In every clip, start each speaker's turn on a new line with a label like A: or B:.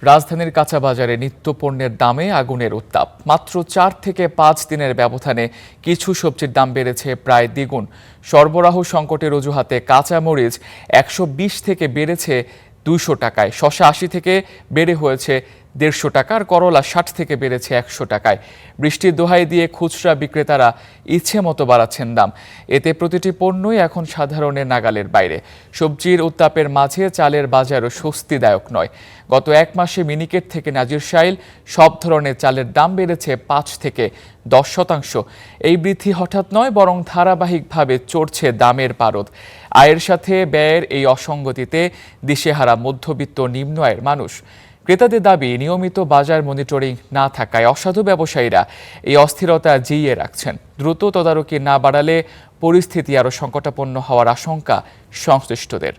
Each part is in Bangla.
A: রাজধানীর কাঁচা বাজারে নিত্যপণ্যের দামে আগুনের উত্তাপ। মাত্র 4 থেকে 5 দিনের ব্যবধানে কিছু সবজির দাম বেড়েছে প্রায় দ্বিগুণ। সরবরাহ সংকটের অজুহাতে কাঁচা মরিচ 120 থেকে বেড়েছে 200 টাকায়, শসা 80 থেকে বেড়ে হয়েছে 150 টাকা, আর করলা 60 থেকে বেড়েছে 100 টাকায়। বৃষ্টির দোহাই দিয়ে খুচরা বিক্রেতারা ইচ্ছে মতো বাড়াচ্ছেন দাম। এতে প্রতিটি পণ্যই এখন সাধারণের নাগালের বাইরে। সবজির উত্তাপের মাঝে চালের বাজারও স্বস্তিদায়ক নয়। গত এক মাসে মিনিকেট থেকে নাজিরশাইল সব ধরনের চালের দাম বেড়েছে 5 থেকে 10%। এই বৃদ্ধি হঠাৎ নয়, বরং ধারাবাহিকভাবে চড়ছে দামের পারদ। আয়ের সাথে ব্যয়ের এই অসঙ্গতিতে দিশেহারা মধ্যবিত্ত নিম্ন আয়ের মানুষ। ক্রেতাদের দাবি, নিয়মিত বাজার মনিটরিং না থাকায় অসাধু ব্যবসায়ীরা এই অস্থিরতা জিইয়ে রাখছেন। দ্রুত তদারকি না বাড়ালে পরিস্থিতি আরও সংকটাপন্ন হওয়ার আশঙ্কা সংশ্লিষ্টদের।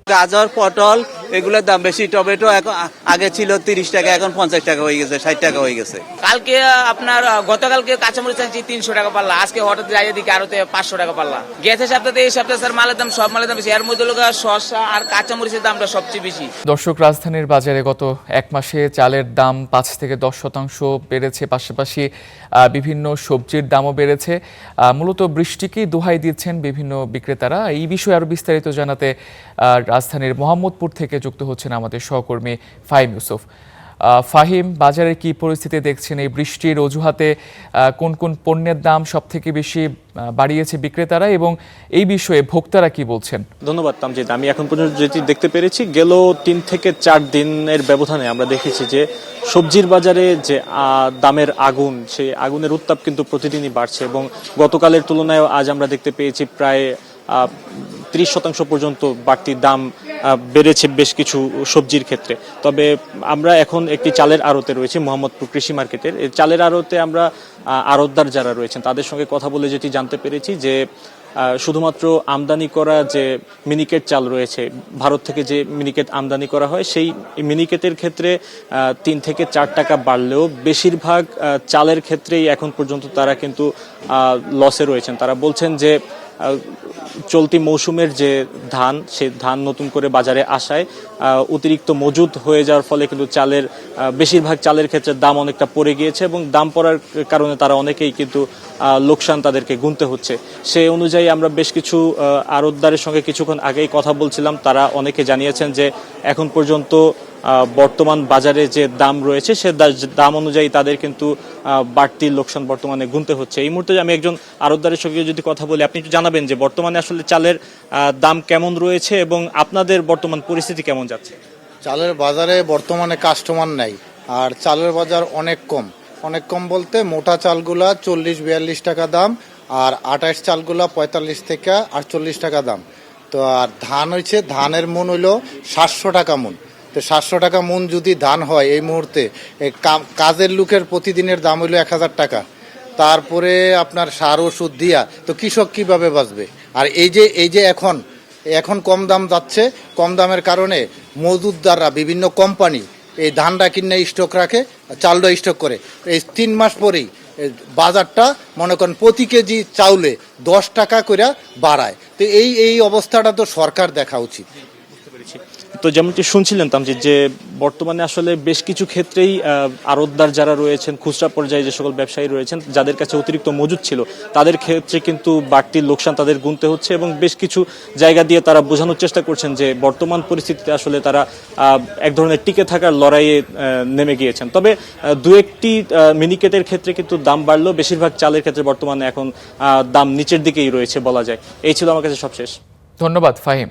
B: গাজর, পটল এগুলোর দাম বেশি। টমেটো এখন আগে ছিল 30 টাকা, এখন 50 টাকা হয়ে গেছে, 60 টাকা হয়ে গেছে।
C: কালকে আপনার গতকালকে কাঁচামরিচ আনছি 300 টাকা পাল্লা, আজকে হঠাৎ যাই দিকে আরো 500 টাকা পাল্লা। গেছে সপ্তাহে এই সপ্তাহে স্যার মালের দাম, সব মালের দাম বেশি। এর মধ্যে লোক শসা আর কাঁচামরিচের দামটা সবচেয়ে বেশি।
A: দর্শক, রাজধানীর বাজারে গত এক মাসে চালের দাম 5 থেকে 10% বেড়েছে, পাশাপাশি বিভিন্ন সবজির দামও বেড়েছে। মূলত বৃষ্টিকেই দোহাই দিচ্ছেন বিভিন্ন বিক্রেতারা। এই বিষয়ে আরো বিস্তারিত জানাতে রাজধানীর মোহাম্মদপুর থেকে যুক্ত হচ্ছেন আমাদের সহকর্মী ফাহিম ইউসুফ। ফাহিম, বাজারের কি পরিস্থিতি দেখছেন? এই বৃষ্টির অজুহাতে কোন কোন পণ্যের দাম সব থেকে বেশি বাড়িয়েছে বিক্রেতারা, এবং এই বিষয়ে ভোক্তারা কি বলছেন?
D: ধন্যবাদ তামজিদ। আমি এখন পর্যন্ত যেটি দেখতে পেরেছি, গেল 3 থেকে 4 দিনের ব্যবধানে আমরা দেখেছি যে সবজির বাজারে যে দামের আগুন, সেই আগুনের উত্তাপ কিন্তু প্রতিদিনই বাড়ছে, এবং গতকালের তুলনায় আজ আমরা দেখতে পেয়েছি প্রায় 30% পর্যন্ত বাড়তি দাম বেড়েছে বেশ কিছু সবজির ক্ষেত্রে। তবে আমরা এখন একটি চালের আড়তে রয়েছে, মোহাম্মদপুর কৃষি মার্কেটের। এই চালের আড়তে আমরা আড়তদার যারা রয়েছেন তাদের সঙ্গে কথা বলে যেটি জানতে পেরেছি যে শুধুমাত্র আমদানি করা যে মিনিকেট চাল রয়েছে, ভারত থেকে যে মিনিকেট আমদানি করা হয়, সেই মিনিকেটের ক্ষেত্রে 3 থেকে 4 টাকা বাড়লেও বেশিরভাগ চালের ক্ষেত্রেই এখন পর্যন্ত তারা কিন্তু লসে রয়েছেন। তারা বলছেন যে চলতি মৌসুমের যে ধান, সেই ধান নতুন করে বাজারে আসায় অতিরিক্ত মজুদ হয়ে যাওয়ার ফলে কিন্তু চালের বেশিরভাগ চালের ক্ষেত্রে দাম অনেকটা পড়ে গিয়েছে, এবং দাম পড়ার কারণে তারা অনেকেই কিন্তু লোকসান তাদেরকে গুনতে হচ্ছে। সেই অনুযায়ী আমরা বেশ কিছু আড়তদারের সঙ্গে কিছুক্ষণ আগেই কথা বলছিলাম। তারা অনেকে জানিয়েছেন যে এখন পর্যন্ত বর্তমান বাজারে যে দাম রয়েছে সে দাম অনুযায়ী তাদের কিন্তু বাড়তি লোকসান বর্তমানে গুনতে হচ্ছে। এই মুহূর্তে আমি একজন আড়তদারের সঙ্গে যদি কথা বলি, আপনি একটু জানাবেন যে বর্তমানে আসলে চালের দাম কেমন রয়েছে এবং আপনাদের বর্তমান পরিস্থিতি কেমন যাচ্ছে?
E: চালের বাজারে বর্তমানে কাস্টমার নাই, আর চালের বাজার অনেক কম বলতে মোটা চালগুলা 40-42 টাকা দাম, আর 28 চালগুলা 45 থেকে 48 টাকা দাম। তো আর ধান হয়েছে, ধানের মন হইল 700 টাকা মন। তো 700 টাকা মন যদি ধান হয় এই মুহূর্তে, কাজের লোকের প্রতিদিনের দাম হইল 1000 টাকা। তারপরে আপনার সার ওষুধ দিয়া তো কৃষক কিভাবে বাঁচবে? আর এই যে এখন কম দাম যাচ্ছে, কম দামের কারণে মজুতদাররা বিভিন্ন কোম্পানি এই ধানটা কিনে স্টক রাখে, চালটা স্টক করে। এই 3 মাস পরেই বাজারটা মনে করেন প্রতি কেজি চাউলে 10 টাকা করে বাড়ায়। তো এই অবস্থাটা তো সরকার দেখা উচিত।
D: তো যেমনটি শুনছিলেন তামজিদ, যে বর্তমানে আসলে বেশ কিছু ক্ষেত্রেই আড়তদার যারা রয়েছেন, খুচরা পর্যায়ে যে সকল ব্যবসায়ী রয়েছেন, যাদের কাছে অতিরিক্ত মজুদ ছিল, তাদের ক্ষেত্রে কিন্তু বাড়তি লোকসান তাদের গুনতে হচ্ছে, এবং বেশ কিছু জায়গা দিয়ে তারা বোঝানোর চেষ্টা করছেন যে বর্তমান পরিস্থিতিতে আসলে তারা এক ধরনের টিকে থাকার লড়াইয়ে নেমে গিয়েছেন। তবে দু একটি মিনিকেটের ক্ষেত্রে কিন্তু দাম বাড়লেও বেশিরভাগ চালের ক্ষেত্রে বর্তমানে এখন দাম নিচের দিকেই রয়েছে বলা যায়। এই ছিল আমার কাছে সবশেষ।
A: ধন্যবাদ ফাহিম।